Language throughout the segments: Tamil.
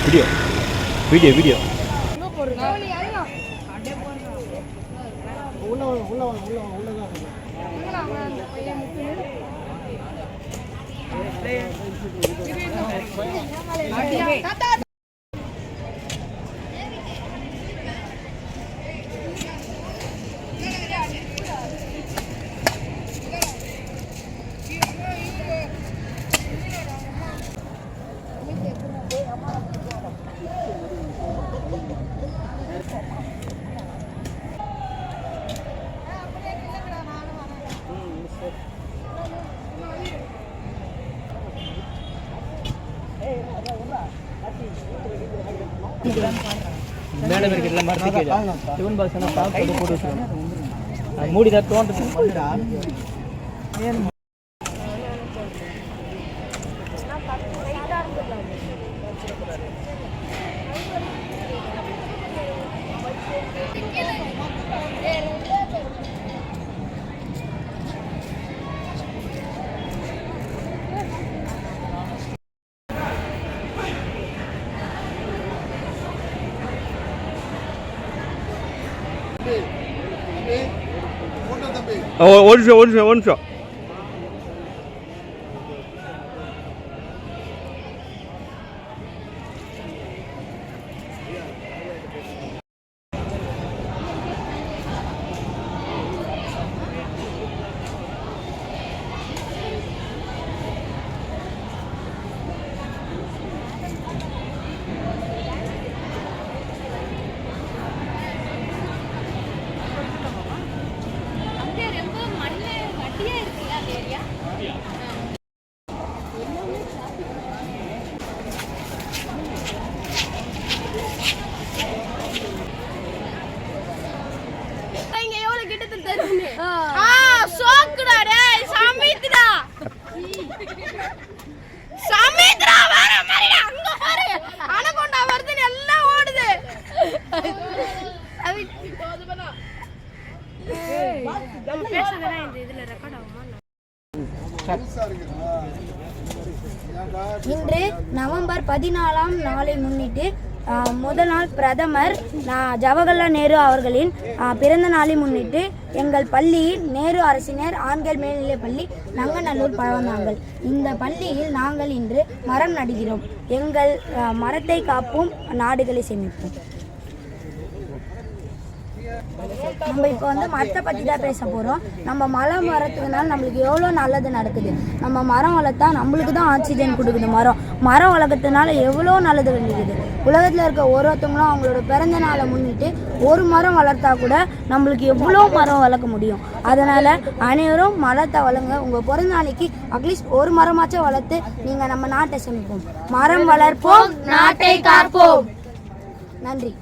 வீடியோ வீடியோ வீடியோ மேடம் இருக்கிற மரத்துக்கு சிவன் பாசனா பாக்க போட்டு வச்சிருக்காங்க மூடி தான் தோன்றது ஒரு நிமிஷம் இன்று நவம்பர் 14ஆம் நாளை முன்னிட்டு முதல் நாள் பிரதமர் ஜவஹர்லால் நேரு அவர்களின் பிறந்த நாளை முன்னிட்டு எங்கள் பள்ளியில் நேரு அரசினர் ஆண்கள் மேல்நிலைப் பள்ளி நங்கநல்லூர் பழவந்தாங்கல் இந்த பள்ளியில் நாங்கள் இன்று மரம் நடுகிறோம். எங்கள் மரத்தை காப்போம், நாடுகளை சேமிப்போம். நம்ம இப்போ வந்து மரத்தை பற்றி தான் பேச போகிறோம். நம்ம மரம் வளர்த்துக்கனால நம்மளுக்கு எவ்வளோ நல்லது நடக்குது. நம்ம மரம் வளர்த்தா நம்மளுக்கு தான் ஆக்சிஜன் கொடுக்குது. மரம் வளர்க்கறதுனால எவ்வளோ நல்லது இருக்குது. உலகத்தில் இருக்க ஒருத்தவங்களும் அவங்களோட பிறந்த நாளை முன்னிட்டு ஒரு மரம் வளர்த்தா கூட நம்மளுக்கு எவ்வளோ மரம் வளர்க்க முடியும். அதனால் அனைவரும் மரத்தை வளங்க. உங்கள் பிறந்த நாளைக்கு அட்லீஸ்ட் ஒரு மரமாச்சும் வளர்த்து நீங்கள் நம்ம நாட்டை சேமிப்போம். மரம் வளர்ப்போம், நாட்டை காப்போம். நன்றி.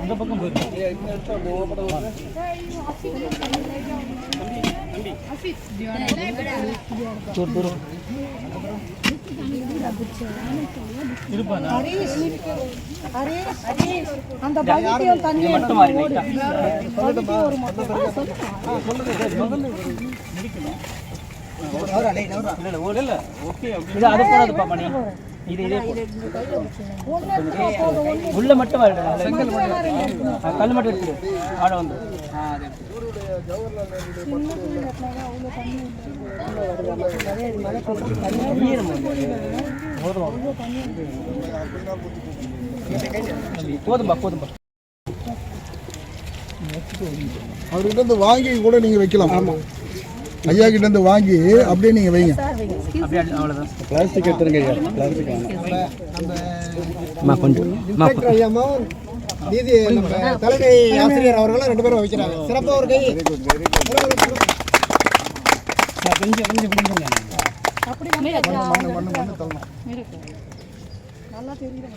அந்த பக்கம் போயிருக்கு. உள்ள மட்டும் கல் மட்டும் இருக்கு. ஆட வந்து போதும்பா போதும்பா. அவர்கிட்ட இருந்து வாங்கி கூட நீங்க வைக்கலாம். ஆமா, ஐயா கிட்ட இருந்து வாங்கி அப்படியே நீங்க வைங்க. அவ்வளவுதான். பிளாஸ்டிக் எடுத்துருங்க ஐயா. பிளாஸ்டிக் நீதி தலைமை ஆசிரியர் அவர்களும் 2 பேரும் வைக்கிறாங்க. சிறப்பாக ஒரு கை. கொஞ்சம் கொஞ்சம் பிடிங்க. அப்படி மண்ணு தள்ளணும். நல்லா தெரியுது.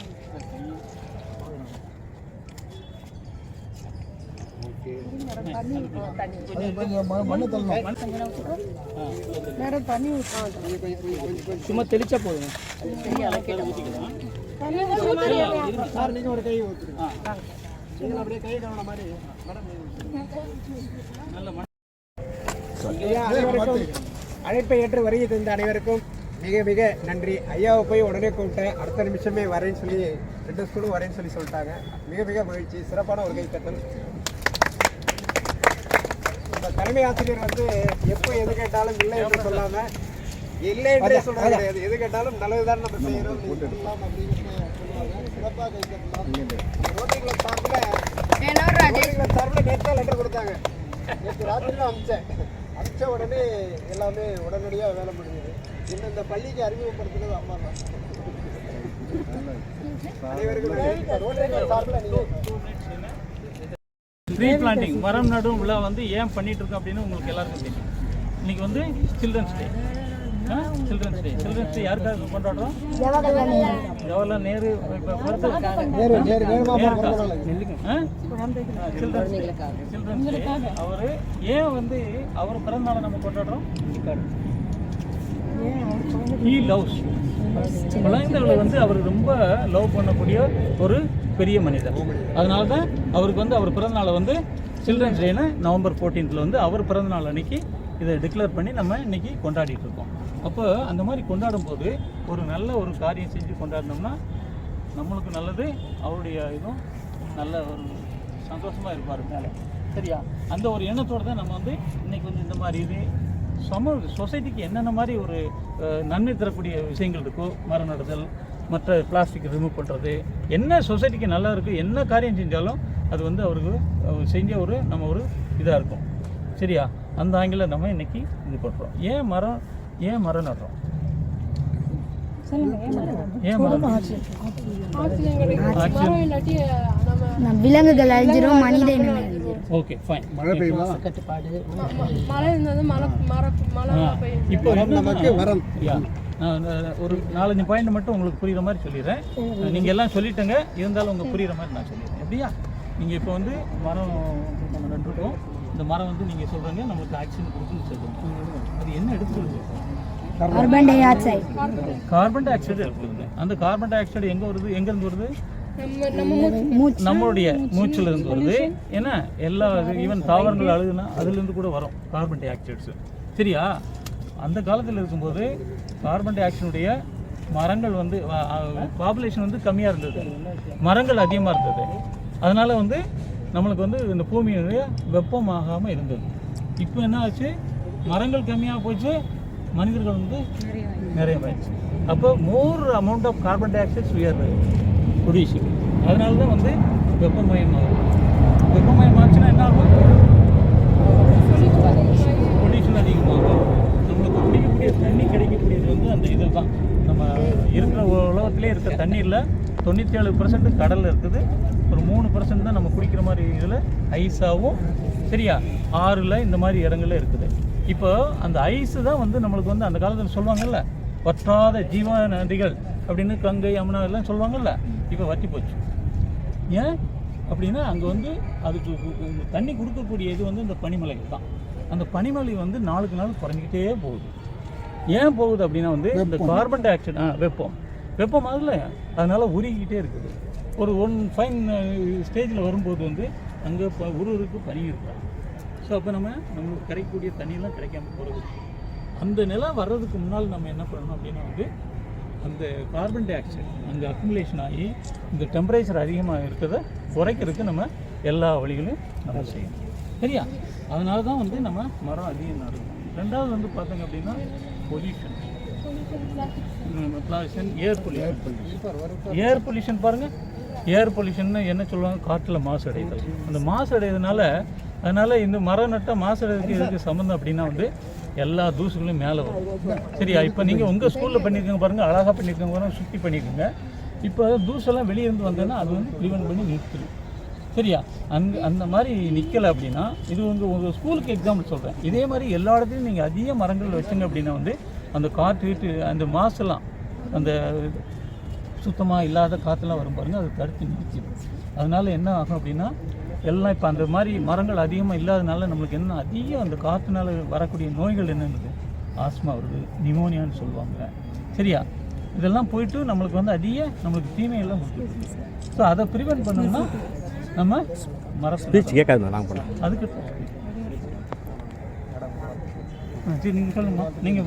சும்மா தெளிச்சா போதும். அழைப்பை ஏற்று வருகை தந்த அனைவருக்கும் மிக மிக நன்றி. ஐயாவை போய் உடனே கூப்பிட்டேன், அடுத்த நிமிஷமே வரேன்னு சொல்லி 2 ஸ்கூலும் வரேன்னு சொல்லி சொல்லிட்டாங்க. மிக மிக மகிழ்ச்சி. சிறப்பான ஒரு கைத்தட்டல். நம்ம தலைமை ஆசிரியர் வந்து எப்போ எது கேட்டாலும் இல்லை என்று சொல்லாம, இல்லை என்றே சொல்றது கிடையாது. எது கேட்டாலும் நல்லதுதான் நம்ம செய்யறோம் சிறப்பாக கைத்தட்டலாம். ரோட்டரி கிளப் சார்பில் நேற்று லெட்டர் கொடுத்தாங்க. நேற்று ராத்திரியில் அமிச்ச உடனே எல்லாமே உடனடியாக வேலை முடிஞ்சது. இன்னும் இந்த பள்ளிக்கு அறிமுகப்படுத்துறது அம்மா தான். ட்ரீ பிளான்டிங் மரம் நடும் விழா வந்து ஏன் பண்ணிட்டு இருக்கோம் அப்படின்னு உங்களுக்கு எல்லாருக்கும் தெரியும். இன்னைக்கு வந்து சில்ட்ரன்ஸ் டே. சில்ட்ரன்ஸ் டே யாருக்காக கொண்டாடுறோம்? Jawaharlal Nehru children's day. அவர் ஏன் வந்து அவர் பிறந்த நாளை நம்ம கொண்டாடுறோம்? He loves. குழந்தைகளை வந்து அவர் ரொம்ப லவ் பண்ணக்கூடிய ஒரு பெரிய மனிதர். அதனால தான் அவருக்கு வந்து அவர் பிறந்தநாளை வந்து சில்ட்ரன்ஸ் டேன்னு நவம்பர் 14 வந்து அவர் பிறந்தநாள் அன்னைக்கு இதை டிக்ளேர் பண்ணி நம்ம இன்னைக்கு கொண்டாடிட்டு இருக்கோம். அப்போ அந்த மாதிரி கொண்டாடும் போது ஒரு நல்ல ஒரு காரியம் செஞ்சு கொண்டாடினோம்னா நம்மளுக்கு நல்லது, அவருடைய இதுவும் நல்ல ஒரு சந்தோஷமாக இருப்பார் மேலே. சரியா? அந்த ஒரு எண்ணத்தோடு தான் நம்ம வந்து இன்னைக்கு வந்து இந்த மாதிரி இது சொசைட்டிக்கு என்னென்ன மாதிரி ஒரு நன்மை தரக்கூடிய விஷயங்கள் இருக்கோ, மரம் நடுதல், மற்ற பிளாஸ்டிக் ரிமூவ் பண்ணுறது, என்ன சொசைட்டிக்கு நல்லா இருக்குது, என்ன காரியம் செஞ்சாலும் அது வந்து அவருக்கு செஞ்ச ஒரு நம்ம ஒரு இதாக இருக்கும். சரியா? அந்த ஆங்கில நம்ம இன்னைக்கு இது பண்ணுறோம். ஏன் மரம் நடுறோம்? ஏன் மரம்? விலங்குகள் அழிஞ்சிரும், மனித இனம். Okay fine. மழை பெய்யுமா? மழை இருந்தது மழை இப்போ நமக்கு மரம் ஒரு 4-5 பாயிண்ட் மட்டும் உங்களுக்கு புரியுற மாதிரி சொல்லிடுறேன். நீங்கள் எல்லாம் சொல்லிட்டங்க, இருந்தாலும் உங்களுக்கு புரியுற மாதிரி நான் சொல்லிடுறேன். எப்படியா? நீங்கள் இப்போ வந்து மரம் நம்ம நட்டுருக்கோம். இந்த மரம் வந்து நீங்கள் சொல்கிறீங்க நம்மளுக்கு ஆக்சிஜன் கொடுக்குன்னு சொல்லுங்கள். அது என்ன எடுத்துக்கிறது? Carbon di oxide. Carbon di oxide எடுத்துக்கிறது. அந்த கார்பன் டை ஆக்சைடு எங்கே வருது? எங்கேருந்து வருது? நம்மளுடைய மூச்சில் இருந்து வருது. ஏன்னா எல்லா ஈவன் தாவரங்கள் அழுகுனா அதுலேருந்து கூட வரும் கார்பன் டை ஆக்சைட்ஸு. சரியா? அந்த காலத்தில் இருக்கும்போது கார்பன் டை ஆக்சைடுடைய மரங்கள் வந்து பாப்புலேஷன் வந்து கம்மியாக இருந்தது, மரங்கள் அதிகமாக இருந்தது. அதனால் வந்து நம்மளுக்கு வந்து இந்த பூமியுடைய வெப்பமாகாமல் இருந்தது. இப்போ என்ன ஆச்சு? மரங்கள் கம்மியாக போச்சு, மனிதர்கள் வந்து நிறைய போயிடுச்சு. அப்போ more amount of carbon dioxides உயர் ப்ரொடியூசிங். அதனால தான் வந்து வெப்பமயமாகும். வெப்பமயமாச்சுன்னா என்ன ஆகும்? பொல்யூஷன் அதிகமாகும். நம்மளுக்கு குடிக்கக்கூடிய தண்ணி கிடைக்கக்கூடியது வந்து அந்த இதில் தான். நம்ம இருக்கிற உலகத்திலே இருக்கிற தண்ணீரில் 97% கடலில் இருக்குது. ஒரு 3% தான் நம்ம குடிக்கிற மாதிரி இதில் ஐஸாகவும், சரியா, ஆறில் இந்த மாதிரி இடங்கள்ல இருக்குது. இப்போ அந்த ஐஸு தான் வந்து நம்மளுக்கு வந்து அந்த காலத்தில் சொல்லுவாங்கல்ல, வற்றாத ஜீவ நதிகள் அப்படின்னு, கங்கை, யமுனா எல்லாம் சொல்லுவாங்கல்ல, இப்போ வற்றி போச்சு. ஏன் அப்படின்னா அங்கே வந்து அதுக்கு தண்ணி கொடுக்கக்கூடிய இது வந்து இந்த பனிமலை தான். அந்த பனிமலை வந்து நாளுக்கு நாள் குறைஞ்சிக்கிட்டே போகுது. ஏன் போகுது அப்படின்னா வந்து இந்த கார்பன் டை ஆக்சைடு வெப்பம் அதில் அதனால் உருகிக்கிட்டே இருக்குது. ஒரு ஃபைன் ஸ்டேஜில் வரும்போது வந்து அங்கே உருக்கு பனி இருக்காங்க. ஸோ அப்போ நம்மளுக்கு கிடைக்கக்கூடிய தண்ணியெல்லாம் கிடைக்காம போகிறது. அந்த நிலை வர்றதுக்கு முன்னால் நம்ம என்ன பண்ணணும் அப்படின்னா வந்து அந்த கார்பன் டை ஆக்சைடு அங்கே அக்குமுலேஷன் ஆகி இந்த டெம்பரேச்சர் அதிகமாக இருக்கிறத குறைக்கிறதுக்கு நம்ம எல்லா வழிகளையும் நம்ம செய்யணும். சரியா? அதனால தான் வந்து நம்ம மரம் அதிகம் நடக்கும். ரெண்டாவது வந்து பார்த்தோங்க அப்படின்னா பொல்யூஷன், ஏர் பொல்யூஷன் பாருங்கள். ஏர் பொல்யூஷன் என்ன சொல்லுவாங்க? காற்றில் மாசடைதல். அந்த மாசடைறதுனால இந்த மரம் நட்டால் மாசடைறதுக்கு எதுக்கு சம்மந்தம் அப்படின்னா வந்து எல்லா தூசுகளும் மேலே வரும். சரியா? இப்போ நீங்கள் உங்கள் ஸ்கூலில் பண்ணியிருக்கீங்க பாருங்கள், அழகாக பண்ணியிருக்கீங்க பாருங்கள், சுற்றி பண்ணியிருக்கீங்க. இப்போ தூசெல்லாம் வெளியே இருந்து வந்ததுன்னா அது வந்து ப்ரிவென்ட் பண்ணி நிறுத்துது. சரியா? அந்த மாதிரி நிற்கலை அப்படின்னா, இது உங்கள் ஸ்கூலுக்கு எக்ஸாம்பிள் சொல்கிறேன். இதே மாதிரி எல்லா இடத்துலையும் நீங்கள் அதிக மரங்கள் வச்சுங்க அப்படின்னா வந்து அந்த காற்று அந்த மாசெல்லாம் அந்த சுத்தமாக இல்லாத காற்றெல்லாம் வரும் பாருங்கள், அது தடுத்து நிறுத்திடும். அதனால் என்ன ஆகும் அப்படின்னா எல்லாம் இப்போ அந்த மாதிரி மரங்கள் அதிகமாக இல்லாதனால நம்மளுக்கு என்ன அதிகம் அந்த காற்றுனால வரக்கூடிய நோய்கள் என்னென்னது? ஆஸ்மா வருது, நிமோனியான்னு சொல்லுவாங்க. சரியா? இதெல்லாம் போயிட்டு நம்மளுக்கு வந்து நம்மளுக்கு தீமையெல்லாம் கொடுத்துருக்கு. ஸோ அதை ப்ரிவென்ட் பண்ணணும்னா நம்ம மரத்தை கேட்காது நாங்கள் பண்ணலாம். அதுக்கு சரி நீங்கள் சொல்லுங்கம்மா. நீங்கள்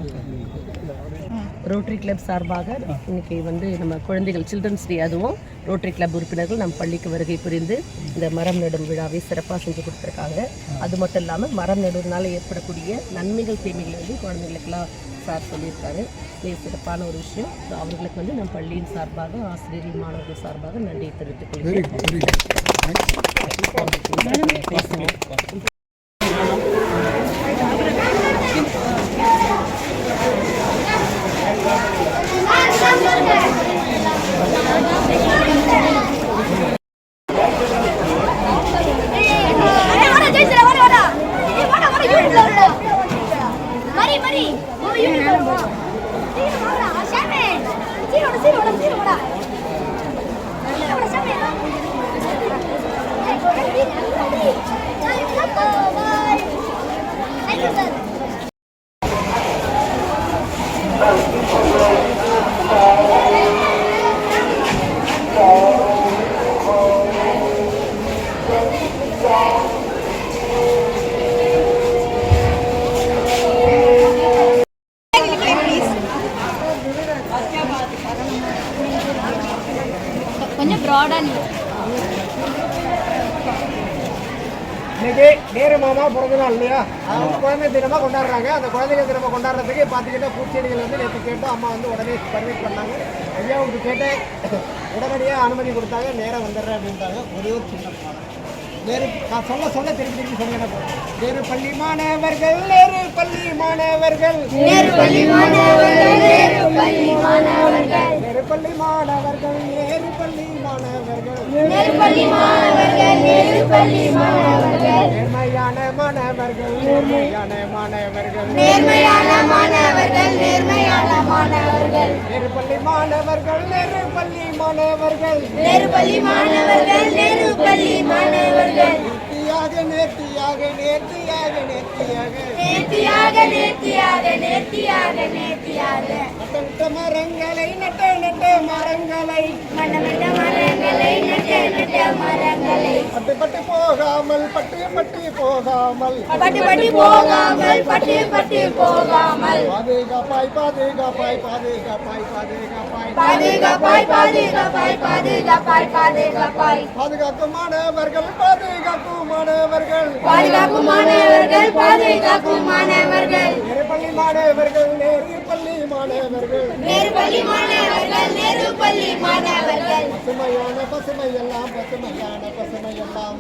ரோட்டரி கிளப் சார்பாக இன்னைக்கு நம்ம குழந்தைகள் சில்ட்ரன்ஸ் டே, அதுவும் ரோட்டரி கிளப் உறுப்பினர்கள் நம் பள்ளிக்கு வருகை புரிந்து இந்த மரம் நடும் விழாவை சிறப்பாக செஞ்சு கொடுத்துருக்காங்க. அது மட்டும் இல்லாமல் மரம் நடுவதனால ஏற்படக்கூடிய நன்மைகள் தீமைகள் குழந்தைகளுக்கெல்லாம் சார் சொல்லியிருக்காரு. இது சிறப்பான ஒரு விஷயம். ஸோ அவர்களுக்கு நம் பள்ளியின் சார்பாக ஆசிரியர்கள் மாணவர்கள் சார்பாக நன்றியை தெரிவித்துக் கொள்கிறேன். கொஞ்சம் ப்ராடா இன்னைக்கு நேரு மாமா பிறந்த நாள் இல்லையா, அவங்க குழந்தை தினமாக கொண்டாடுறாங்க. அந்த குழந்தைகள் தினமாக கொண்டாடுறதுக்கு பார்த்தீங்கன்னா பூச்செடிகள் நேற்று கேட்டோம், அம்மா உடனே பர்மிட் பண்ணாங்க. ஐயாவுக்கு கேட்டேன், உடனடியாக அனுமதி கொடுத்தாங்க. நேராக வந்துடுறேன் அப்படின்ட்டாங்க. ஒரே ஒரு சின்ன பாடம் நேரு நான் சொல்ல திருப்பி சொன்னேன். நேரு பள்ளி மாணவர்கள், நேரு பள்ளி மாணவர்கள், நேரு பள்ளி மாணவர்கள், நேரு பள்ளி மாணவர்கள், நேரு பள்ளி மாணவர்கள், நேரு பள்ளி மாணவர்கள், நேரு பள்ளி மாணவர்கள், நேரு பள்ளி மாணவர்கள், நேர்மையான மாணவர்கள், நேர்மையான மாணவர்கள், நேர்மையான மாணவர்கள், நேர்மையான மாணவர்கள், நேரு பள்ளி மாணவர்கள், நேரு பள்ளி மாணவர்கள், நேரு பள்ளி மாணவர்கள், நேரு பள்ளி மாணவர்கள், நேர்த்தியாக நேர்த்தியாக நேர்த்தியாக நேர்த்தியாக நேர்த்தியாக நேர்த்தியாக நேர்த்தியாக நேர்த்தியாக நட்ட மரங்களை நட்ட மரங்களை மண்ணமிட்ட மரங்களை நட்ட நட்ட மரங்களை பட்டு போகாமல் பட்டு போகாமல் பட்டு போகாமல் பட்டு போகாமல் பாதுகாப்பாய் பாதுகாப்பாய் பாதுகாப்பாய் பாதுகாப்பாய் பாதுகாப்பாய் பாதுகாப்பாய் பாதுகாப்பாய் பாதுகாப்பாய் பாதுகாக்கும் மாணவர்கள் பாதுகாக்கும் மாணவர்கள் பாதுகாக்கும் மாணவர்கள் பாதுகாக்கும் மாணவர்கள் நேரு பள்ளி மாணவர்கள் நேரு பள்ளி மாணவர்கள் நேரு பள்ளி மாணவர்கள் நேரு பள்ளி மாணவர்கள் பசுமையான பசுமையெல்லாம் பசுமையெல்லாம்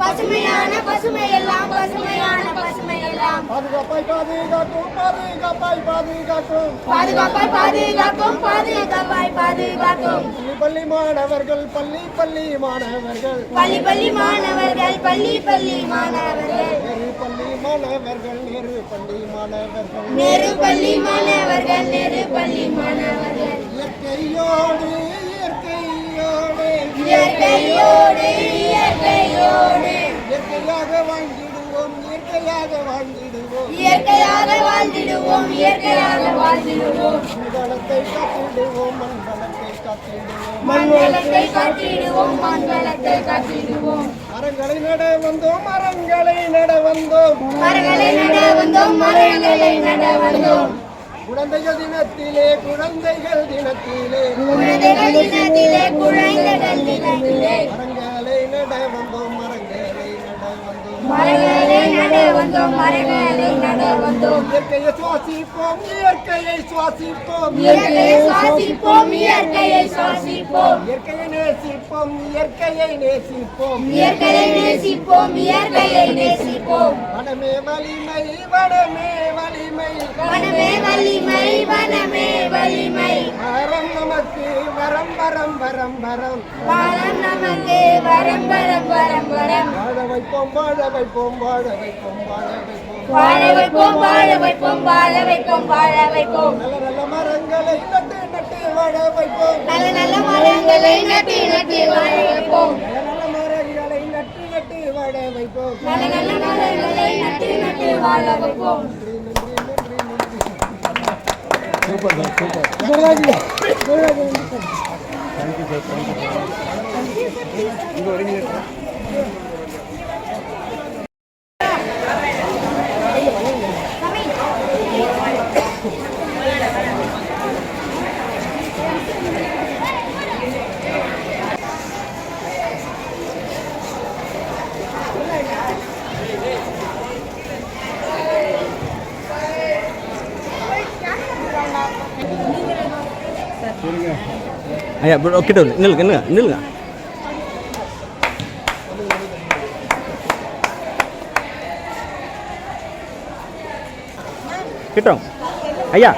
பாதுகாப்பாய் பாதுகாக்கும் பாதுகாப்பாய் பாதுகாக்கும் பாதுகாப்பாய் பாதுகாக்கும் பாதுகாப்பாய் பாதுகாக்கும் பள்ளி மாணவர்கள் பள்ளி மாணவர்கள் பள்ளி மாணவர்கள் பள்ளி மாணவர்கள் நேரு பள்ளி மாணவர்கள் நேரு பள்ளி மாணவர்கள் நேரு பள்ளி மாணவர்கள் நேரு பள்ளி மாணவர்கள் இயற்கையோடு இயற்கையோடு இயற்கையோடு இயற்கையாக வாழ்ந்திடுவோம் இயற்கையாக வாழ்ந்திடுவோம் இயற்கையாக வாழ்ந்திடுவோம் இயற்கையாக வாழ்ந்திடுவோம் மண்வளத்தை காத்திடுவோம் மண்வளத்தை காத்திடுவோம் மண்வளத்தை காத்திடுவோம் மண்வளத்தை காத்திடுவோம் மரங்களை நட வந்தோம் மரங்களை நட வந்தோம் மரங்களை நட வந்தோம் மரங்களை நட வந்தோம் குழந்தைகள் தினத்திலே குழந்தைகள் தினத்திலே குழந்தைகள் தினத்திலே குழந்தைகள் தினத்திலே மரங்களை நட வந்தோம் மரங்களை நட வந்தோம் மரங்களை நட வந்தோம் மரங்களை நட வந்தோம் இயற்கையை சுவாசிப்போம் இயற்கையை சுவாசிப்போம் இயற்கையை சுவாசிப்போம் இயற்கையை சுவாசிப்போம் இயற்கையை நேசிப்போம் இயற்கையை நேசிப்போம் இயற்கையை நேசிப்போம் இயற்கையை நேசிப்போம் வனமே வலிமை வனமே வலிமை வனமே வலிமை வனமே வலிமை வரம் நமக்கு வரம் வரம் வரம் வரம் வரம் நமக்கு வரம் வரம் வரம் வரம் வாழ வைப்போம் வாழ வைப்போம் வாழ வைப்போம் வாழ வைப்போம் வாழ வைப்போம் வாழ வைப்போம் வாழ வைப்போம் வாழ வைப்போம் நல்ல நல்ல மரங்களை நட்டு நட்டு வாழ வைப்போம் நல்ல நல்ல மரங்களை நட்டு நட்டு வாழ வைப்போம் நல்ல நல்ல மரங்களை நட்டு நட்டு வாழ வைப்போம் நல்ல நல்ல மரங்களை நட்டு நட்டு வாழ வைப்போம் சூப்பர் சார் சூப்பர் ஐயா கிட்ட வந்து நில்லுங்க நில்லுங்க. கிட்டோம் ஐயா.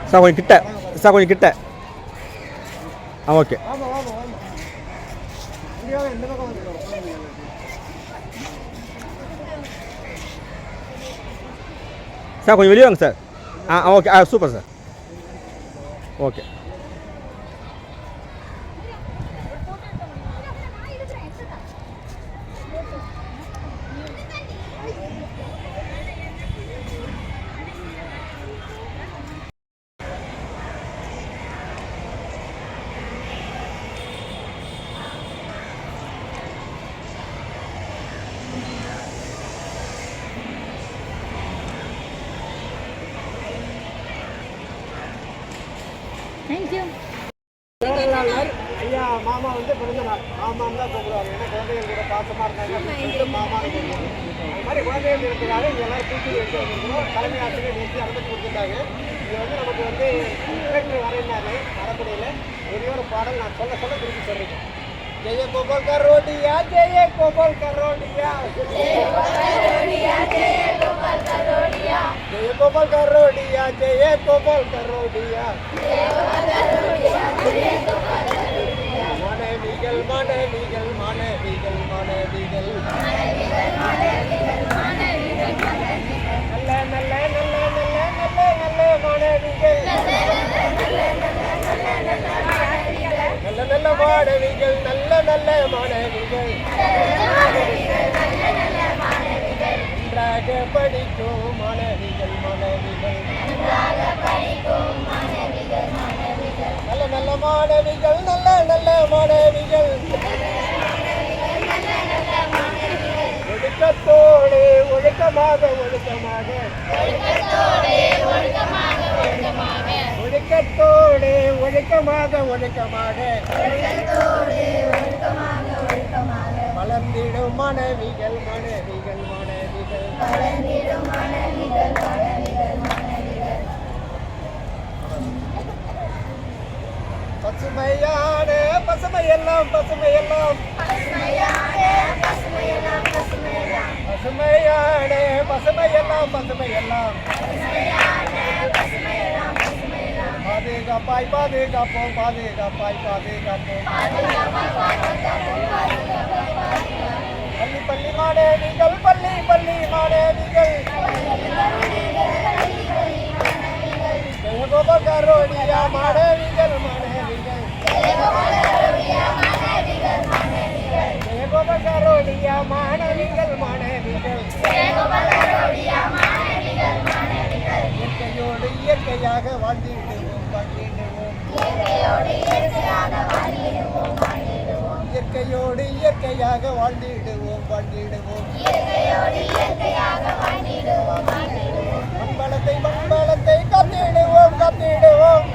சார் கொஞ்சம் கிட்ட, சார் கொஞ்சம் கிட்ட. ஓகே. சார் கொஞ்சம் வெளியே வாங்க sir. Okay. Super sir. Okay. ஐயா மாமா வந்து பிறந்த நாள். மாமான்னு தான் கூப்பிடுவாங்க. ஏன்னா குழந்தைகள் கூட பாசமாக இருந்தாங்க. மாமான்னு கூப்பிடுவாங்க. அது மாதிரி குழந்தைகள் இருக்கிறாங்க. இங்கே எல்லாரும் பூச்சி வச்சு வந்துருக்கோம். தலைமை ஆசிரியர் நேற்று அனுமதி கொடுத்துட்டாங்க. இது வந்து நமக்கு வந்து இன்ஸ்பெக்டர் வரையினாரு மரப்படியில். ஒரே ஒரு பாடல் நான் சொல்ல திருப்பி சொல்றேன். ஜெய கோபால் கரோடியா, ஜெய கோபால் கரோடியா, ஜெய கோபால் கரோடியா, ஜெய கோபால் கரோடியா. மனைவிகள் மனைவிகள் மனைவிகள் மனைவிகள் நல்ல நல்ல நல்ல நல்ல நல்ல நல்ல மனைவிகள், நல்ல நல்ல மாணவிகள், நல்ல நல்ல மாணவிகள், நன்றாக படிக்கும் மாணவிகள் மாணவிகள், நல்ல நல்ல மாணவிகள், நல்ல நல்ல மாணவிகள், ஒழுக்கத்தோடு ஒழுக்கமாக ஒழுக்கமாக, ஒழுக்கத்தோடு ஒழுக்கமாக ஒழுக்கமாக, வளர்ந்திடும் மாணவிகள் மாணவிகள் மாணவிகள், பசுமையான பசுமையெல்லாம் பசுமையெல்லாம், பசுமையான பசுமையெல்லாம் பசுமையெல்லாம், பாதுகாப்பாய் பாதுகாப்போம் பாதுகாப்பாய் பாதுகாப்போம், பள்ளி பள்ளி மாணவிகள் பள்ளி பள்ளி மாணவிகள், ஜெயகோபால் கரோடியா மாணவிகள் மாணவிகள், ஜெயகோபால் கரோடியா மாணவிகள் மாணவிகள், இயற்கையோடு இயற்கையாக வாழ்ந்திடுவோம் வாழ்ந்திடுவோம், இயற்கையோடு இயற்கையாக வாழ்ந்திடுவோம் வாழ்ந்திடுவோம், மண்வளத்தை மண்வளத்தை காத்திடுவோம் காத்திடுவோம்,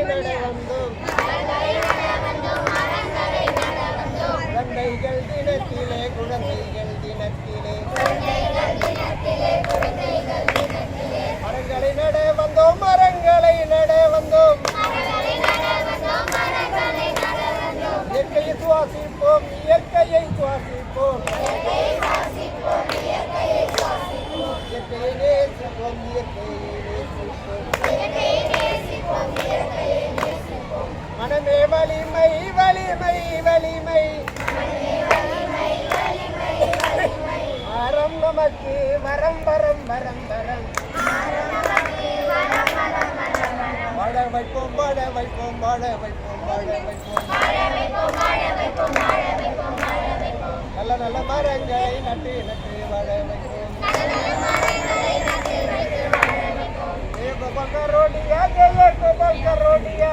நட வந்தோம் குழந்தைகள் தினத்திலே குழந்தைகள் தினத்திலே மரங்களை நட வந்தோம் மரங்களை நட வந்தோம் இயற்கையை சுவாசிப்போம் இயற்கையை சுவாசிப்போம் இயற்கையை நேசிப்போம் இயற்கையை நேசிப்போம் மனமே வலிமை வலிமை வலிமை வரம் நமக்கு வரம் வரம் வரம் வரம் வாழ வைப்போம் வாழ வைப்போம் வாழ வைப்போம் வாழ வைப்போம் நல்ல நல்ல மரங்களை நட்டு நட்டு வாழ வைப்போம் ஜெய கோபால் கரோடியா ஜெய கோபால் கரோடியா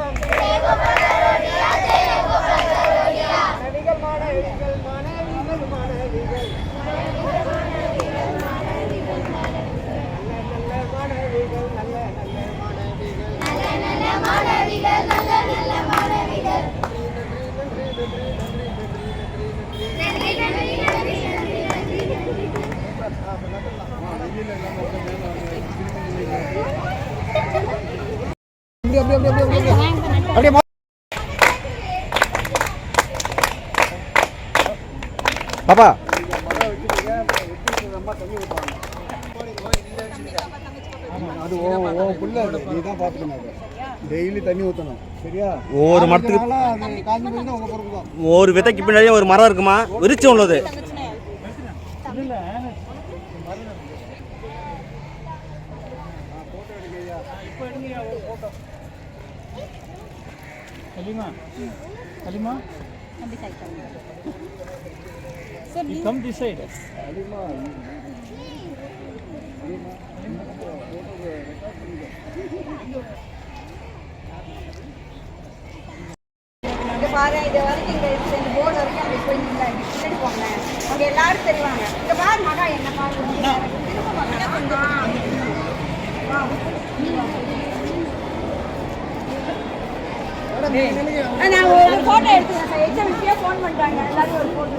மாணவிகள் மாணவிகள் மாணவிகள் மாணவிகள் நல்ல மாணவிகள் நல்ல நல்ல மாணவிகள் அப்படியே பாப்பா அது புள்ள நீ தான் பார்த்துக்கணும். டெய்லி தண்ணி ஊற்றணும் சரியா? ஒவ்வொரு மரத்துக்கு காஞ்சி போயின்னா உங்கள் பொறுப்பு தான். ஒரு விதைக்கு பின்னாடியே ஒரு மரம் இருக்குமா, விரிச்சு உள்ளது. Come this side. பாரு இது வரைக்கும் இந்த போர்டு வரைக்கும் அப்படி போய் பின்னாடி போங்க, அவங்க எல்லாரும் தெரிவாங்க. இந்த பாரு மகா என்ன பாரு நான் ஒரு போட்டோ எடுத்துக்கிறேன். எக்ஸாம்பிளே ஃபோன் பண்றாங்க எல்லாரும் ஒரு போட்டோ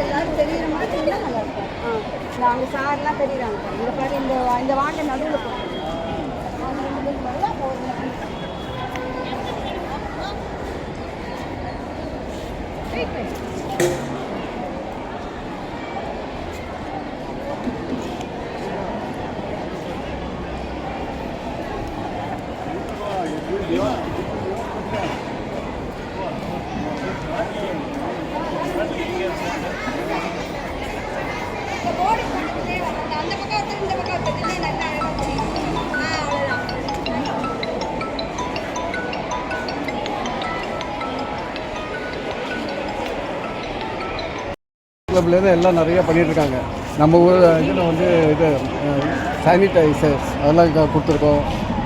எல்லாரும் தெரியுற மாதிரி நல்லா இருக்கும். அவங்க சார்லாம் தெரியுறாங்க. இந்த பாரு இந்த வாண்டை நடுவில் போகிறோம். கிளப்லேருந்து எல்லாம் நிறையா பண்ணிகிட்ருக்காங்க. நம்ம ஊர் இதில் வந்து இது சானிடைசர்ஸ் அதெல்லாம் கொடுத்துருக்கோம்.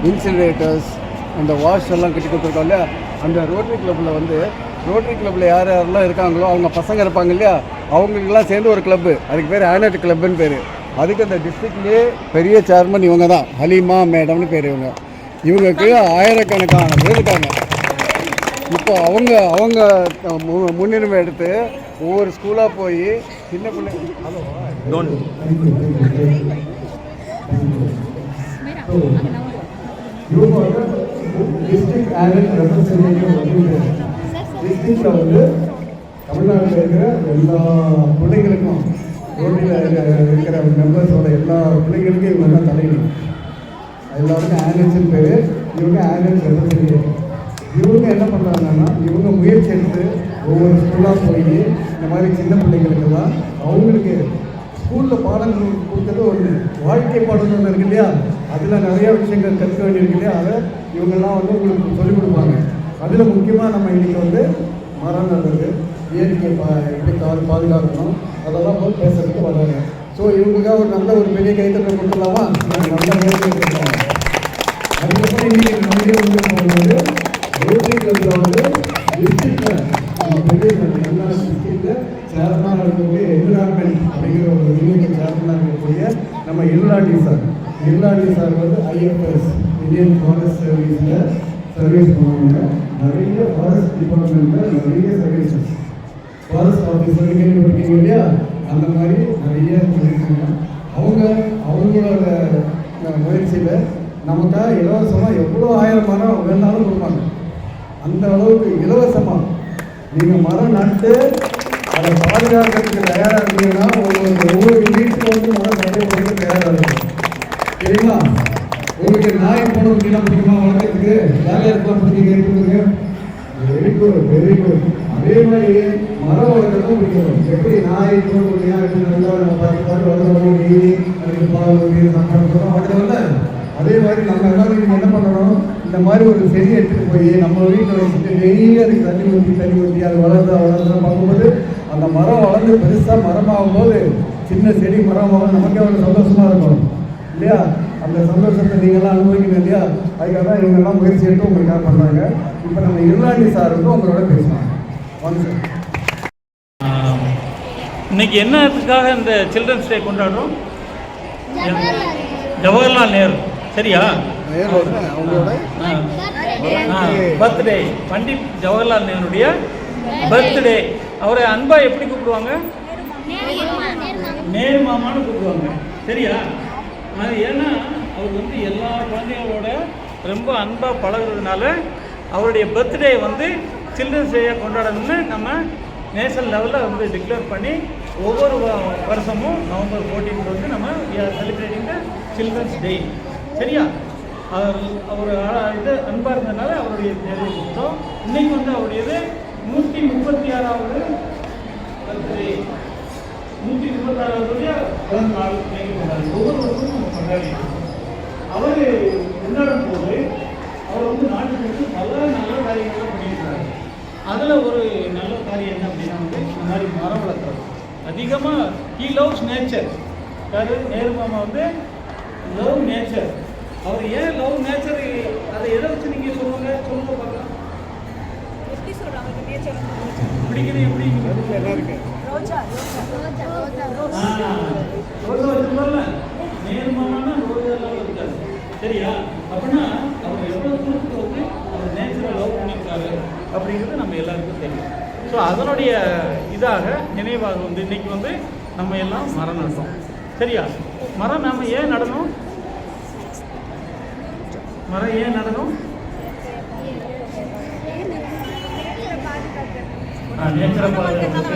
இன்சினரேட்டர்ஸ், அந்த வாஷ் எல்லாம் கட்டி கொடுத்துருக்கோம் இல்லையா? அந்த ரோட்டரி கிளப்பில் வந்து ரோட்டரி கிளப்பில் யார் யாரெல்லாம் இருக்காங்களோ அவங்க பசங்க இருப்பாங்க இல்லையா, அவங்களுக்கெல்லாம் சேர்ந்து ஒரு கிளப்பு, அதுக்கு பேர் ஆனட் கிளப்புன்னு பேர். அதுக்கு அந்த டிஸ்ட்ரிக்ட்லேயே பெரிய சேர்மன் இவங்க தான், ஹலீமா மேடம்னு பேர். இவங்களுக்கு ஆயிரக்கணக்கான பேர் இருக்காங்க. இப்போ அவங்க முன்னுரிமை எடுத்து ஒவ்வொரு ஸ்கூலாக போய் சின்ன பிள்ளைங்க டிஸ்ட்ரிக்ட் ஆனட் ரெப்ரசன்டேட்டிவ் டிஸ்ட்ரிக்டில் வந்து தமிழ்நாட்டில் இருக்கிற எல்லா பிள்ளைங்களுக்கும் ரோட்டில் இருக்கிற மெம்பர்ஸோட எல்லா பிள்ளைங்களுக்கும் இவங்க தான் தலைவர். எல்லாருக்கும் ஆனட்ஸ்ன்னு பேர். இவங்க ஆனட் ரெப்ரசன்டேட்டிவ். இவங்க என்ன பண்ணுறாங்கன்னா இவங்க முயற்சி எடுத்து ஒவ்வொரு ஸ்கூலாக போய் இந்த மாதிரி சின்ன பிள்ளைங்களுக்கெல்லாம் அவங்களுக்கு ஸ்கூலில் பாடங்கள் கொடுத்தது ஒன்று, வாழ்க்கை பாடங்கள் ஒன்று இருக்கு இல்லையா, அதில் நிறையா விஷயங்கள் கற்றுக்க வேண்டியிருக்கு இல்லையா, அதை இவங்கெல்லாம் வந்து உங்களுக்கு சொல்லிக் கொடுப்பாங்க. அதில் முக்கியமாக நம்ம இன்றைக்கி வந்து மரம் நடுறது, இயற்கையை எப்படி பாதுகாக்கணும் அதெல்லாம் போய் பேசுறதுக்கு வர்றாங்க. ஸோ இவங்களுக்காக ஒரு நல்ல ஒரு பெரிய கைத்தட்டை கொடுத்துடலாமா? நல்ல முயற்சி கொடுத்தாங்க. அதுக்கப்புறம் இன்றைக்கி நம்மளே வந்து போகும்போது ரோட்டரி கிளப்பில் வந்து டிஸ்ட்ரிக்டில் பெரிய எல்லா டிஸ்ட்ரிக்டில் சேர்மனாக இருக்கக்கூடிய எல்லா என்விரான்மெண்ட் அப்படிங்கிற ஒரு யூனியன் சேர்மனாக இருக்கக்கூடிய நம்ம இருளாண்டி சார் வந்து IFS இந்தியன் ஃபாரஸ்ட் சர்வீஸில் சர்வீஸ் பண்ணுவாங்க. நிறைய ஃபாரஸ்ட் டிபார்ட்மெண்ட்டில் நிறைய சர்வீசஸ் ஃபாரஸ்ட் ஆஃபீஸர் கேள்விப்பட்டீங்க இல்லையா, அந்த மாதிரி நிறைய சொல்லியிருக்காங்க. அவங்களோட முயற்சியில் நமக்காக இலவசமாக எவ்வளோ 1000 மரம் வேணாலும் கொடுப்பாங்க. அந்த அளவுக்கு இலவசமாக நீங்கள் மரம் நட்டு அதை பாதுகாக்கிறதுக்கு தயாராக இருந்தீங்கன்னா ஒவ்வொரு வீட்டுக்கு வந்து மரம் நடைபெறுறது தயாராக இருக்கும். சரிங்களா? உங்களுக்கு நாய் போன அப்படின்னா பிடிக்குமா வளர்க்கறதுக்கு? வேலையாக இருக்கலாம் பிடிக்க இருக்குதுங்க. Very good. அதே மாதிரி மரம் வளர்க்கறதும் பிடிக்கணும். எப்படி நாய் போன முடியாது எப்படி நல்லா நம்ம பார்த்து வளர்க்கணும், டெய்லி அதுக்கு பால் ஊற்றி சாப்பிடணும் வளர்க்கணும்ல. அதே மாதிரி நம்ம எல்லாரும் நீங்கள் என்ன பண்ணணும், இந்த மாதிரி ஒரு செடி எடுத்துகிட்டு போய் நம்ம வீட்டில் வச்சுட்டு டெய்லி அதுக்கு தண்ணி ஊற்றி அது வளர்ந்து பார்க்கும்போது அந்த மரம் வளர்ந்து பெருசாக மரமாகும் போது சின்ன செடி மரமாகும் நமக்கே ஒரு சந்தோஷமாக இருக்கும் இல்லையா? அந்த சந்தோஷத்தை நீங்கள்லாம் அனுபவிக்கணும் இல்லையா? அதுக்காக தான் இவங்கெல்லாம் முயற்சி எடுத்து உங்களுக்காக பண்ணுறாங்க. இப்போ நம்ம இருளாண்டி சார் வந்து உங்களோட பேசலாம். வாங்க சார். இன்னைக்கு என்னத்துக்காக இந்த சில்ட்ரன்ஸ் டே கொண்டாடுறோம்? ஜவஹர்லால் நேரு, சரியா? அவங்களோட பர்த்டே, பண்டிட் ஜவஹர்லால் நேருடைய பர்த்டே. அவரை அன்பா எப்படி கூப்பிடுவாங்க? நேரு மாமான்னு கூப்பிடுவாங்க, சரியா? அது ஏன்னா அவர் வந்து எல்லா குழந்தைகளோட ரொம்ப அன்பாக பழகுறதுனால அவருடைய பர்த்டே வந்து சில்ட்ரன்ஸ் டேயாக கொண்டாடணும்னு நம்ம நேஷனல் லெவலில் வந்து டிக்ளேர் பண்ணி ஒவ்வொரு வருஷமும் நவம்பர் 14 வந்து நம்ம செலிப்ரேட்டிங் த சில்ட்ரன்ஸ் டே, சரியா? அவர் இது அன்பாக இருந்ததுனால அவருடைய தேர்தல் கொடுத்தோம். இன்னைக்கு வந்து அவருடையது 136வது பர்த்டே, 136வது பிறந்த நாள் கொண்டாடி ஒவ்வொரு வருஷமும் நம்ம கொண்டாடி. அவர் கொண்டாடும் போது அவர் வந்து நாட்டுக்கு பல நல்ல காரியங்கள்லாம் பண்ணியிருக்காரு. அதில் ஒரு நல்ல காரியம் என்ன அப்படின்னா வந்து இந்த மாதிரி மரம் வளர்க்குறது. அதிகமாக ஹீ லவ்ஸ் நேச்சர். யார்? நேரு மாமா வந்து லவ் நேச்சர். அவர் ஏன் லவ் நேச்சர், அதை எதை வச்சு நீங்கள் சொல்லுங்க பார்க்கலாம். எப்படி சொல்றாங்க நேச்சர் பிடிக்கிறது எப்படி? ரோஜா வச்சுருந்தால நேரு மாமானா ரோஜா லவ் இருக்காது, சரியா? அப்படின்னா அவர் எவ்வளோ தூரத்துக்கு வந்து அவர் நேச்சரை லவ் பண்ணியிருக்காரு அப்படிங்கிறது நம்ம எல்லாருக்கும் தெரியும். ஸோ அதனுடைய இதாக நினைவாக வந்து இன்னைக்கு வந்து நம்ம எல்லாம் மரம் நட்டோம், சரியா? மரம் நாம் ஏன் நடணும்? மரம் ஏன் நடணும்? நேச்சரை பாதுகாப்பு.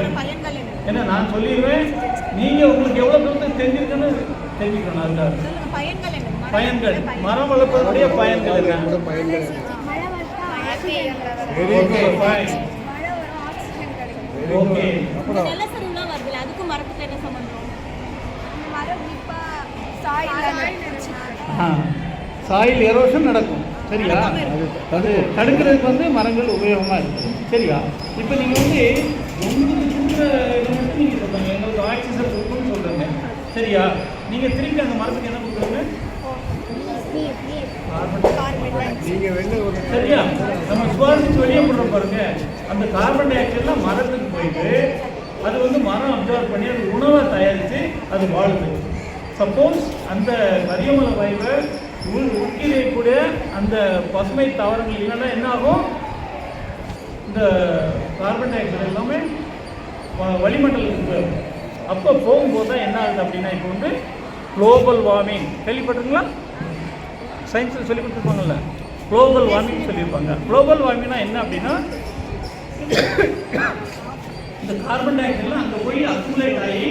ஏன்னா நான் சொல்லிடுவேன், நீங்கள் உங்களுக்கு எவ்வளோ தூரத்துக்கு தெரிஞ்சிருக்குன்னு தெரிஞ்சுக்கணும். அதுக்காக பயன்கள், மரம் வளர்ப்பதனுடைய பயன்கள் இருக்காங்க. ஓகே, அதுக்கும் மரத்துக்கு என்ன சம்பந்தம்? சாயில் எரோஷன் நடக்கும், சரியா? அது தடுக்கிறதுக்கு வந்து மரங்கள் உபயோகமாக இருக்குது, சரியா? இப்போ நீங்கள் வந்து உங்களுக்கு கொடுக்குற இதை மட்டும் நீங்கள் சொல்லுங்க, எங்களுக்கு ஆக்சிஜன் கொடுக்குன்னு சொல்கிறீங்க, சரியா? நீங்கள் திருப்பி அந்த மரத்துக்கு என்ன கொடுக்குறீங்க? சரியா? நம்ம சுவாசிச்சு வெளியே போடுற பாருங்க, அந்த கார்பன் டை ஆக்சைட்லாம் மரத்துக்கு போயிட்டு அது வந்து மரம் அப்சர்வ் பண்ணி அது உணவை தயாரித்து அது வாழுது. சப்போஸ் அந்த கரியமல வாயுவை உட்கிறையக்கூடிய அந்த பசுமை தாவரங்கள் இல்லைன்னா என்ன ஆகும்? இந்த கார்பன் டை ஆக்சைடு எல்லாமே வளிமண்டலத்துக்கு போயிடும். அப்போ போகும்போது தான் என்ன ஆகுது அப்படின்னா, இப்போ வந்து குளோபல் வார்மிங் கேள்விப்பட்டிருங்களா? சயின்ஸில் சொல்லி கொடுத்துருப்பாங்கல்ல, குளோபல் வார்மிங் சொல்லியிருப்பாங்க. குளோபல் வார்மிங்னா என்ன அப்படின்னா, இந்த கார்பன் டை ஆக்சைட்லாம் அங்கே போய் அக்குமுலேட் ஆகி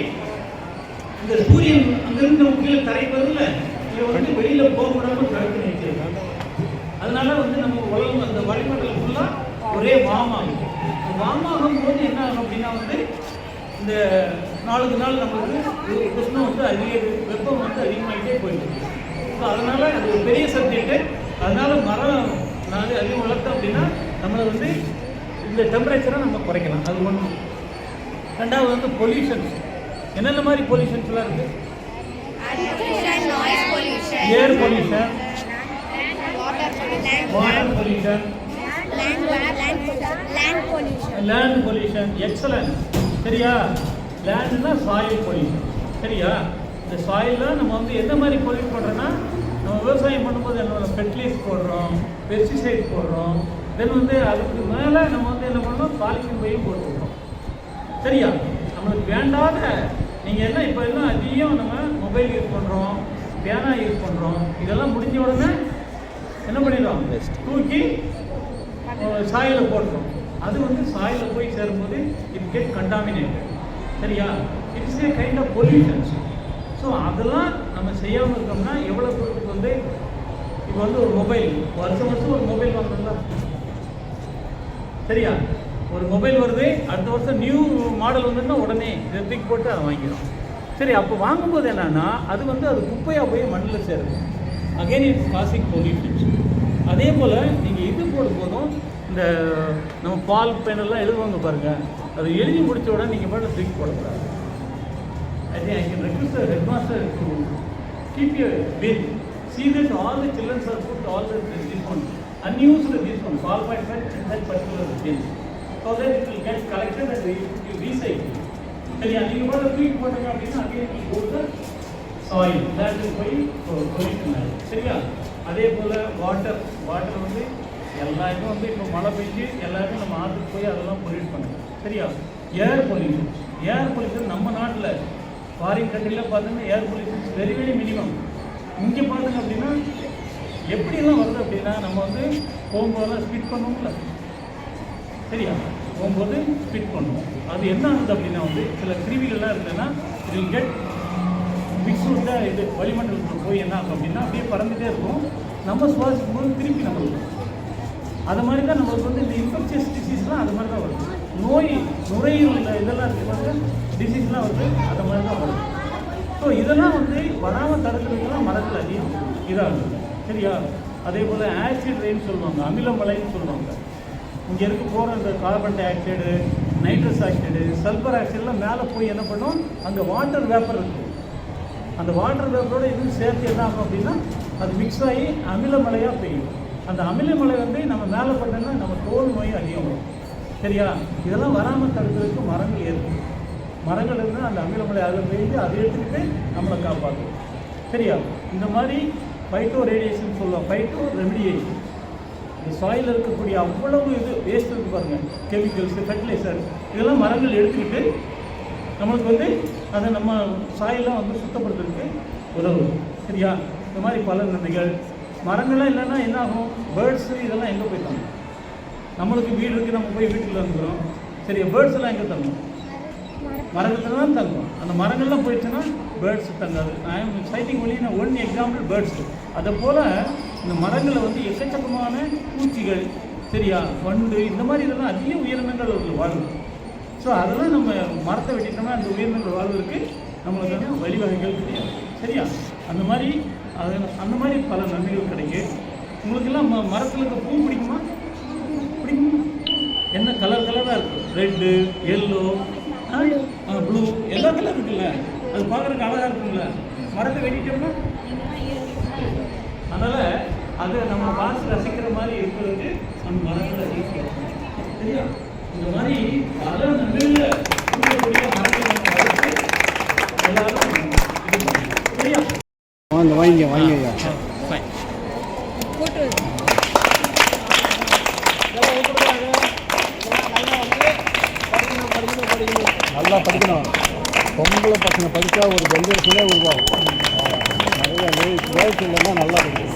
இந்த சூரியன் அங்கிருந்து நம்ம கீழே தரை வருதுல்ல, இதை வந்து வெளியில் போக விடாமல் தடுத்து நிறுத்திருக்காங்க. அதனால வந்து நம்ம உலகம் அந்த வளிமண்டலம் ஃபுல்லாக ஒரே வார்மாகும். வார்மாகும் போது என்ன ஆகும் அப்படின்னா வந்து இந்த நாளுக்கு நாள் நம்மளுக்கு உஷ்ணம் வந்து வெப்பம் வந்து அதிகமாகிட்டே போயிருக்கு. ஸோ அதனால் அது ஒரு பெரிய சப்ஜெக்ட்டு. அதனால் மரம் நாங்கள் அதிகம் வளர்த்தோம் அப்படின்னா நம்மளை வந்து இந்த டெம்பரேச்சரை நம்ம குறைக்கலாம். அது ஒன்று. ரெண்டாவது வந்து பொல்யூஷன்ஸ். என்னென்ன மாதிரி பொல்யூஷன்ஸ்லாம் இருக்குது? Air pollution, water pollution, land pollution. Excellent, சரியா? லேண்டுனா சாயில் பொல்யூஷன். சரியா? இந்த சாயிலில் நம்ம வந்து எந்த மாதிரி பொல்யூட் பண்ணுறோன்னா, நம்ம விவசாயம் பண்ணும்போது என்னோட ஃபெர்டிலைஸ் போடுறோம், பெஸ்டிசைட் போடுறோம், தென் வந்து அதுக்கு மேலே நம்ம வந்து என்ன பண்ணோம், பாலித்தீன் பையும் போட்டுருக்கோம். சரியா? நம்மளுக்கு வேண்டாத நீங்கள் என்ன இப்போ எல்லாம் அதிகம் நம்ம மொபைல் யூஸ் பண்ணுறோம், பேனா யூஸ் பண்ணுறோம், இதெல்லாம் முடிஞ்ச உடனே என்ன பண்ணிடுறோம், தூக்கி சாயில் போட்டுரும். அது வந்து சாயில் போய் சேரும்போது இட் கெட் கண்டாமினேட்டட். சரியா? It's a kind of pollutions. So அதெல்லாம் நம்ம செய்யாமல் இருக்கோம்னா எவ்வளோ தூரத்துக்கு வந்து இப்போ வந்து ஒரு மொபைல் வருஷம் ஒரு மொபைல் வாங்குறோம்ல. சரியா? ஒரு மொபைல் வருது, அடுத்த வருஷம் நியூ மாடல் வந்துன்னா உடனே தூக்கி போட்டு அதை வாங்கிடும். சரி, அப்போ வாங்கும்போது என்னன்னா அது வந்து அது குப்பையாக போய் மண்ணில் சேருது. Again it's causing pollutions. அதே போல் நீங்கள் இது போடும்போதும் இந்த நம்ம பால் பேனெல்லாம் எழுதுவாங்க பாருங்கள், அது எழுதி முடிச்ச உடனே நீங்கள் பாட்டு தூக்கி போடக்கூடாது. I think I can request the headmaster to keep a bin. See that all the children are put all this one unused this one qualified for that particular bin, so that it will get collected and recycled. சரியா? நீங்கள் பாட்டு தூக்கி போட்டீங்க அப்படின்னா again it will go to soil. That will போய் pollution ஆகும். சரியா? அதே போல் வாட்டர் வந்து எல்லாருக்கும் வந்து இப்போ மழை பெஞ்சு எல்லாருக்கும் நம்ம ஆற்றுக்கு போய் அதெல்லாம் பொல்யூட் பண்ணுறோம். சரியா? ஏர் பொல்யூஷன் நம்ம நாட்டில் ஃபாரின் கண்ட்ரியில் பார்த்தீங்கன்னா air pollution very very minimum. இங்கே பார்த்தீங்க அப்படின்னா எப்படியெல்லாம் வருது அப்படின்னா நம்ம வந்து போகும்போதெல்லாம் ஸ்பிட் பண்ணுவோம்ல. சரியா? போகும்போது ஸ்பிட் பண்ணுவோம். அது என்ன ஆகுது அப்படின்னா வந்து சில கிருமிகள்லாம் இருக்குதுன்னா இது கெட் மிக்ஸ் விட்ட இது வளிமண்டலத்தில் போய் என்ன ஆகும் அப்படின்னா அப்படியே பறந்துகிட்டே இருக்கும். நம்ம சுவாசிக்கும் போது திருப்பி நம்மளுக்கு அது மாதிரி தான் நம்மளுக்கு வந்து இந்த இன்ஃபெக்ஷியஸ் டிசீஸ்லாம் அது மாதிரி தான் வருது. நுரையீரல் இதெல்லாம் இருக்கிறது டிசீஸ்லாம் வந்து அது மாதிரி தான் வருது. ஸோ இதெல்லாம் வந்து வராமல் தடுக்கிறதுலாம் மரத்தில் அதிகம் இதாகுது. சரியா? அதே போல் ஆசிட் ரெயின் சொல்லுவாங்க, அமிலமலைன்னு சொல்லுவாங்க. இங்கே இருக்க போகிற இந்த carbon dioxide, nitrous oxide, sulphur ஆக்சைடெலாம் மேலே போய் என்ன பண்ணும், அங்கே வாட்டர் வேப்பர் இருக்குது. அந்த வாட்டர் வேப்பரோட இதுவும் சேர்த்து என்ன ஆகும் அப்படின்னா அது மிக்ஸ் ஆகி அமிலமலையாக பெய்யும். அந்த அமிலமலை வந்து நம்ம மேலே பட்டோம்னா நம்ம தோல் நோய் அதிகம் வரும். சரியா? இதெல்லாம் வராமல் தடுக்கிறதுக்கு மரங்கள் ஏற்படும். மரங்கள் இருந்தால் அந்த அமிலமலை அதில் பெய்து அதை எடுத்துக்கிட்டு நம்மளை காப்பாற்றும். சரியா? இந்த மாதிரி ஃபைட்டோ ரேடியேஷன் சொல்லுவோம், ஃபைட்டோ ரெமிடியேஷன். இந்த சாயில் இருக்கக்கூடிய அவ்வளவு இது வேஸ்ட் இருக்குது பாருங்கள், கெமிக்கல்ஸ், ஃபெர்டிலைசர், இதெல்லாம் மரங்கள் எடுத்துக்கிட்டு நம்மளுக்கு வந்து அதை நம்ம சாயெல்லாம் வந்து சுத்தப்படுத்துறதுக்கு உதவும். சரியா? இந்த மாதிரி பல நன்மைகள். மரங்கள்லாம் இல்லைன்னா என்ன ஆகும், பேர்ட்ஸு இதெல்லாம் எங்கே போய்ட்டாங்க? நம்மளுக்கு வீடு இருக்குது, நம்ம போய் வீட்டில் வந்துக்கிறோம். சரியா? பேர்ட்ஸ் எல்லாம் எங்கே தங்கும்? மரத்தில் தான் தங்கும். அந்த மரங்கள்லாம் போயிடுச்சுன்னா பேர்ட்ஸ் தங்காது. I am citing only one example birds. அதை போல் இந்த மரங்களை வந்து எக்கச்சக்கமான பூச்சிகள், சரியா, வண்டு, இந்த மாதிரி இதெல்லாம் அதிக உயிரினங்கள் வாழுது. ஸோ அதெல்லாம் நம்ம மரத்தை வெட்டிட்டோம்னா அந்த உயிரினங்கள் வாழ்வதற்கு நம்மளுக்கு வந்து வழிவகைகள் கிடையாது. சரியா? அந்த மாதிரி பல நன்மைகள் கிடைக்கும். உங்களுக்கெல்லாம் மரத்தில் இருக்க பூ பிடிக்குமா? பிடிக்குமா? என்ன கலராக இருக்கும், ரெட்டு, எல்லோ, ப்ளூ, எல்லா கலர் இருக்குல்ல, அது பார்க்குறதுக்கு அழகாக இருக்குங்கள. மரத்தை வெட்டிட்டோம்னா அதனால் அதை நம்ம பார்த்து ரசிக்கிற மாதிரி இருக்கிறதுக்கு நம்ம மரத்தில் ஈஸியாக. சரியா? இந்த மாதிரி பல நன்மைகளை கொடுக்கக்கூடிய மரங்களை நம்ம வளர்த்து எல்லாரும் இது பண்ணணும். சரியா? வாங்கிங்க ஃபைன். நல்லா படிக்கணும். பொம்பளை பசங்க படித்தா ஒரு ஜென்ரேஷனே உருவாகும். நிறைய வேலைக்கு இல்லைன்னா நல்லா இருக்கும்.